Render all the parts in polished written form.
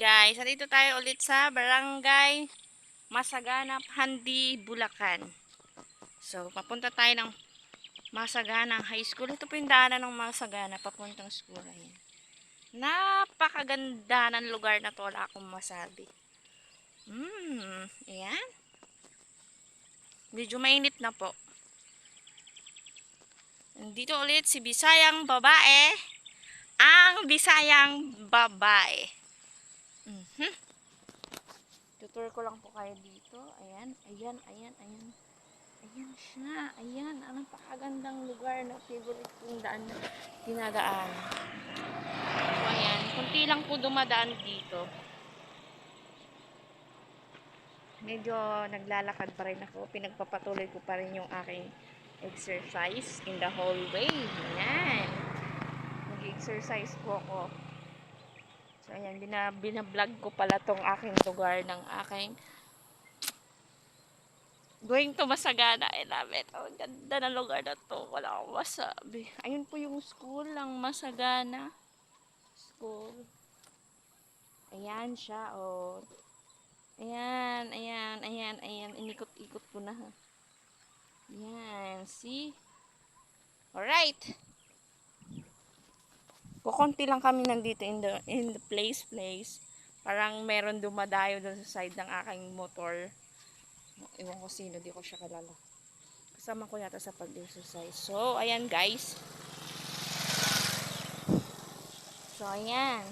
Guys, nandito tayo ulit sa Barangay Masaganap, Handi, Bulacan. So, papunta tayo ng Masaganang High School. Ito po yung daanan ng Masagana papuntang school. Ayan. Napakaganda ng lugar na to, wala akong masabi. Ayan. Medyo mainit na po. Nandito ulit si Bisayang babae. Ang Bisayang babae. Tutur ko lang po kayo dito. Ayan. Ayan siya. Ayan. Ang napakagandang lugar na favorite kong daan na dinadaan. So, ayan. Kunti lang po dumadaan dito. Medyo naglalakad pa rin ako. Pinagpapatuloy ko pa rin yung aking exercise in the hallway. Ayan. Nag-exercise po ako. So, ayan. Binablog ko pala tong aking lugar ng aking going to Masagana. I love it. Oh, ganda ng lugar na to. Wala akong masabi. Ayun po yung school ng Masagana. School. Ayan siya, oh. Ayan. Inikot-ikot ko na, ha. Ayan, see? Alright. Kukunti lang kami nandito in the place. Parang meron dumadayo doon sa side ng aking motor. Ewan ko sino, di ko siya kalala. Kasama ko yata sa pag-exercise. So, ayan guys. So, ayan.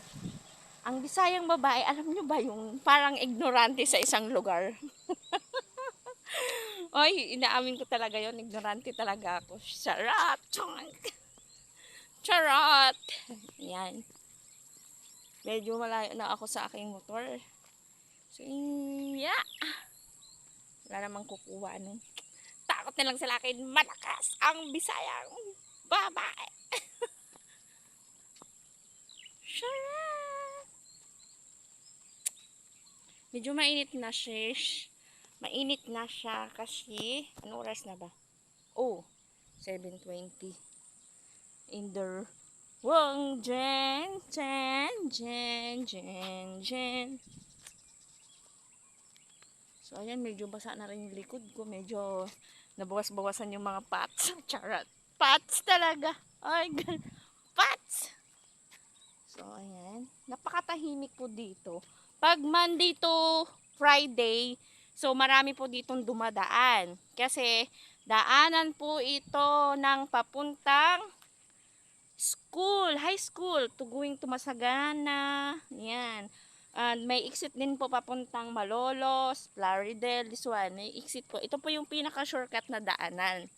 Ang Bisayang babae, alam nyo ba yung parang ignorante sa isang lugar? Oy, inaamin ko talaga yon, ignorante talaga ako. Charot! Charot! Ayan. Medyo malayo na ako sa aking motor. So, yeah. Wala namang kukuha. Ano? Takot na lang sila akin. Malakas ang Bisayang babae. Charot! Medyo mainit na siya. Mainit na siya kasi ano oras na ba? Oh, 7:20. In the Wong Jen. So, ayan, medyo basa na rin yung likod ko. Medyo nabawas-bawasan yung mga pats. Charot. Pats talaga. Ay, pats! So, ayan. Napakatahimik po dito. Pag Monday to Friday, so marami po ditong dumadaan. Kasi, daanan po ito ng papuntang school, high school, going to Masagana. Yan. And may exit din po papuntang Malolos, Plaridel, this one. May exit po. Ito po yung pinaka-shortcut na daanan.